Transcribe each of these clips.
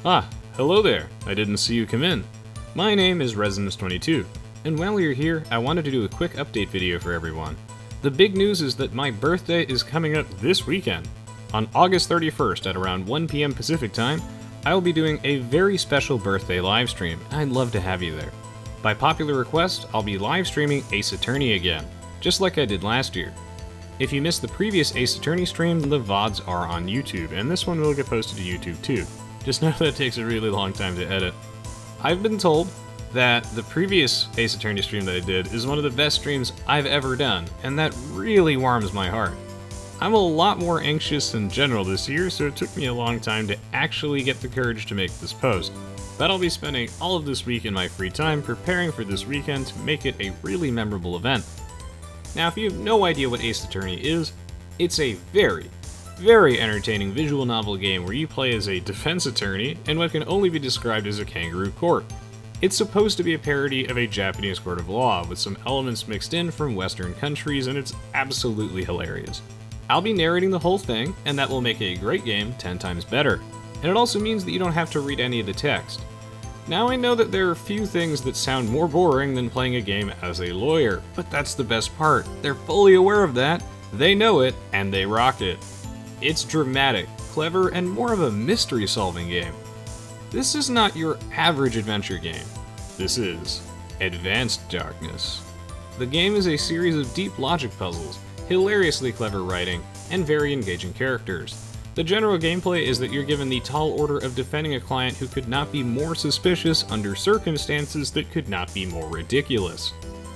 Ah, hello there. I didn't see you come in. My name is Resonance22, and while you're here, I wanted to do a quick update video for everyone. The big news is that my birthday is coming up this weekend. On August 31st at around 1 p.m. Pacific time, I will be doing a very special birthday livestream, and I'd love to have you there. By popular request, I'll be live streaming Ace Attorney again, just like I did last year. If you missed the previous Ace Attorney stream, the VODs are on YouTube, and this one will get posted to YouTube too. Just know that it takes a really long time to edit. I've been told that the previous Ace Attorney stream that I did is one of the best streams I've ever done, and that really warms my heart. I'm a lot more anxious in general this year, so it took me a long time to actually get the courage to make this post. But I'll be spending all of this week in my free time preparing for this weekend to make it a really memorable event. Now, if you have no idea what Ace Attorney is, it's a very entertaining visual novel game where you play as a defense attorney in what can only be described as a kangaroo court. It's supposed to be a parody of a Japanese court of law with some elements mixed in from Western countries, and it's absolutely hilarious. I'll be narrating the whole thing, and that will make a great game 10 times better. And it also means that you don't have to read any of the text. Now I know that there are few things that sound more boring than playing a game as a lawyer, but that's the best part. They're fully aware of that, they know it, and they rock it. It's dramatic, clever, and more of a mystery-solving game. This is not your average adventure game. This is Advanced Darkness. The game is a series of deep logic puzzles, hilariously clever writing, and very engaging characters. The general gameplay is that you're given the tall order of defending a client who could not be more suspicious under circumstances that could not be more ridiculous.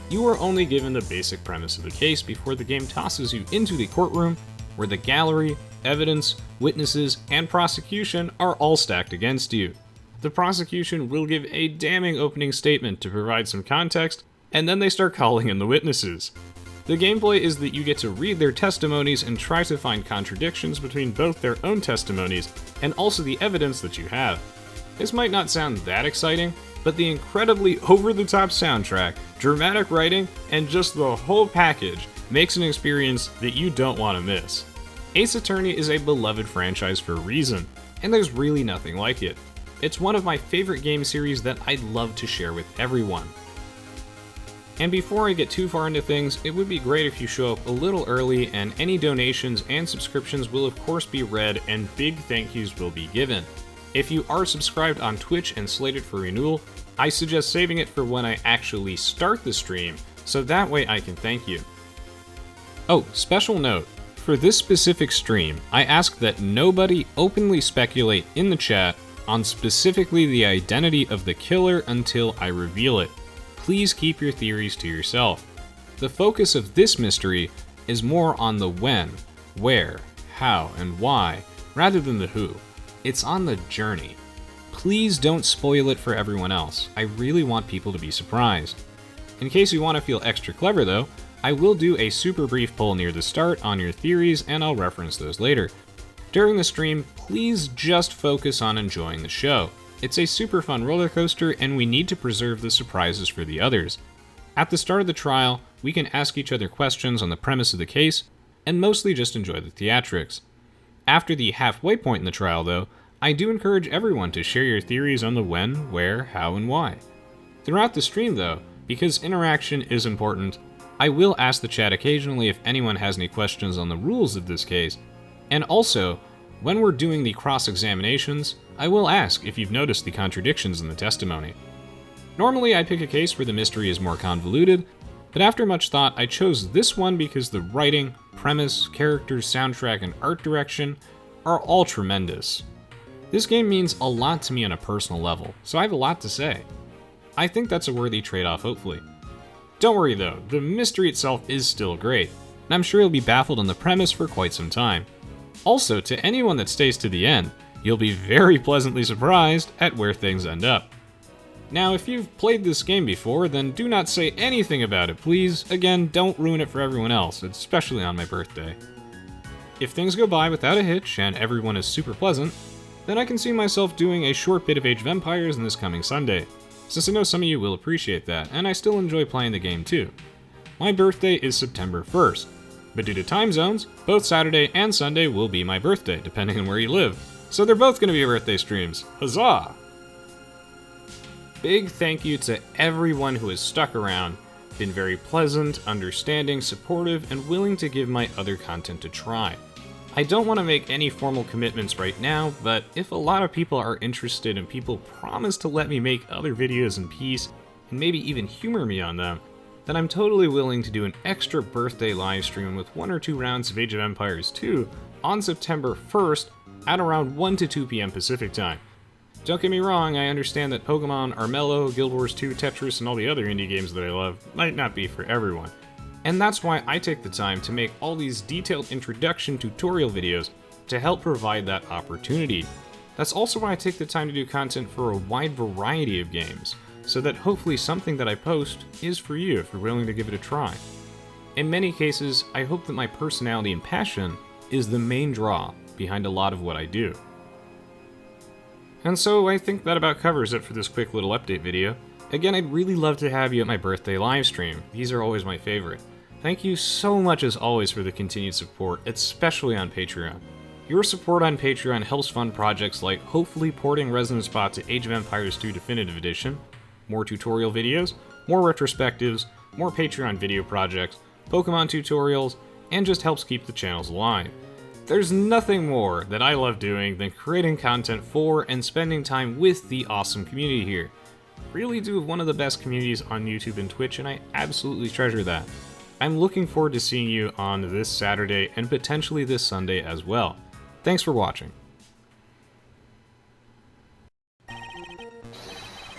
You are only given the basic premise of the case before the game tosses you into the courtroom, where the gallery, evidence, witnesses, and prosecution are all stacked against you. The prosecution will give a damning opening statement to provide some context, and then they start calling in the witnesses. The gameplay is that you get to read their testimonies and try to find contradictions between both their own testimonies and also the evidence that you have. This might not sound that exciting, but the incredibly over-the-top soundtrack, dramatic writing, and just the whole package makes an experience that you don't want to miss. Ace Attorney is a beloved franchise for a reason, and there's really nothing like it. It's one of my favorite game series that I'd love to share with everyone. And before I get too far into things, it would be great if you show up a little early, and any donations and subscriptions will of course be read and big thank yous will be given. If you are subscribed on Twitch and slated for renewal, I suggest saving it for when I actually start the stream, so that way I can thank you. Oh, special note. For this specific stream, I ask that nobody openly speculate in the chat on specifically the identity of the killer until I reveal it. Please keep your theories to yourself. The focus of this mystery is more on the when, where, how, and why, rather than the who. It's on the journey. Please don't spoil it for everyone else. I really want people to be surprised. In case you want to feel extra clever though, I will do a super brief poll near the start on your theories, and I'll reference those later. During the stream, please just focus on enjoying the show. It's a super fun roller coaster, and we need to preserve the surprises for the others. At the start of the trial, we can ask each other questions on the premise of the case, and mostly just enjoy the theatrics. After the halfway point in the trial though, I do encourage everyone to share your theories on the when, where, how, and why. Throughout the stream though, because interaction is important, I will ask the chat occasionally if anyone has any questions on the rules of this case, and also, when we're doing the cross-examinations, I will ask if you've noticed the contradictions in the testimony. Normally I pick a case where the mystery is more convoluted, but after much thought I chose this one because the writing, premise, characters, soundtrack, and art direction are all tremendous. This game means a lot to me on a personal level, so I have a lot to say. I think that's a worthy trade-off, hopefully. Don't worry though, the mystery itself is still great, and I'm sure you'll be baffled on the premise for quite some time. Also, to anyone that stays to the end, you'll be very pleasantly surprised at where things end up. Now, if you've played this game before, then do not say anything about it, please. Again, don't ruin it for everyone else, especially on my birthday. If things go by without a hitch and everyone is super pleasant, then I can see myself doing a short bit of Age of Empires in this coming Sunday, since I know some of you will appreciate that, and I still enjoy playing the game too. My birthday is September 1st, but due to time zones, both Saturday and Sunday will be my birthday, depending on where you live. So they're both gonna be birthday streams. Huzzah! Big thank you to everyone who has stuck around, been very pleasant, understanding, supportive, and willing to give my other content a try. I don't want to make any formal commitments right now, but if a lot of people are interested and people promise to let me make other videos in peace, and maybe even humor me on them, then I'm totally willing to do an extra birthday live stream with 1 or 2 rounds of Age of Empires 2 on September 1st at around 1 to 2 p.m. Pacific time. Don't get me wrong, I understand that Pokemon, Armello, Guild Wars 2, Tetris, and all the other indie games that I love might not be for everyone. And that's why I take the time to make all these detailed introduction tutorial videos to help provide that opportunity. That's also why I take the time to do content for a wide variety of games, so that hopefully something that I post is for you if you're willing to give it a try. In many cases, I hope that my personality and passion is the main draw behind a lot of what I do. And so I think that about covers it for this quick little update video. Again, I'd really love to have you at my birthday livestream. These are always my favorite. Thank you so much as always for the continued support, especially on Patreon. Your support on Patreon helps fund projects like hopefully porting Resonance Spot to Age of Empires 2 Definitive Edition, more tutorial videos, more retrospectives, more Patreon video projects, Pokemon tutorials, and just helps keep the channels alive. There's nothing more that I love doing than creating content for and spending time with the awesome community here. Really do have one of the best communities on YouTube and Twitch, and I absolutely treasure that. I'm looking forward to seeing you on this Saturday and potentially this Sunday as well. Thanks for watching.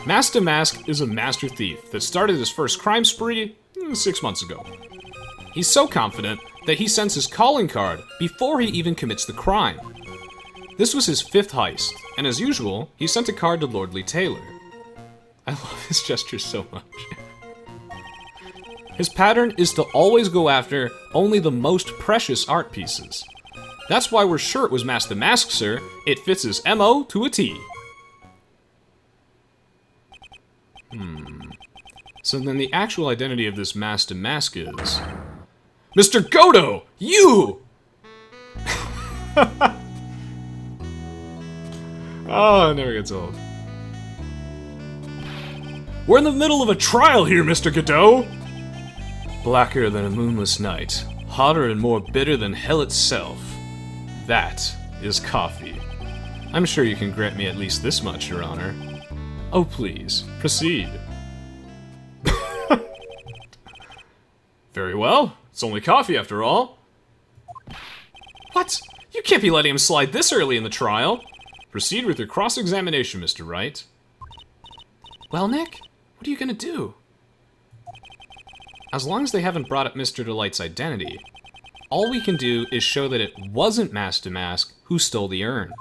Master Mask is a master thief that started his first crime spree 6 months ago. He's so confident that he sends his calling card before he even commits the crime. This was his 5th heist, and as usual, he sent a card to Lordly Taylor. I love his gesture so much. His pattern is to always go after only the most precious art pieces. That's why we're sure it was Master Mask, sir. It fits his MO to a T. So then the actual identity of this Master Mask is... Mr. Godo! You! Oh, it never gets old. We're in the middle of a trial here, Mr. Godot! Blacker than a moonless night, hotter and more bitter than hell itself. That is coffee. I'm sure you can grant me at least this much, Your Honor. Oh, please, proceed. Very well. It's only coffee, after all. What? You can't be letting him slide this early in the trial. Proceed with your cross-examination, Mr. Wright. Well, Nick, what are you gonna do? As long as they haven't brought up Mr. Delight's identity, all we can do is show that it wasn't Master Mask who stole the urn.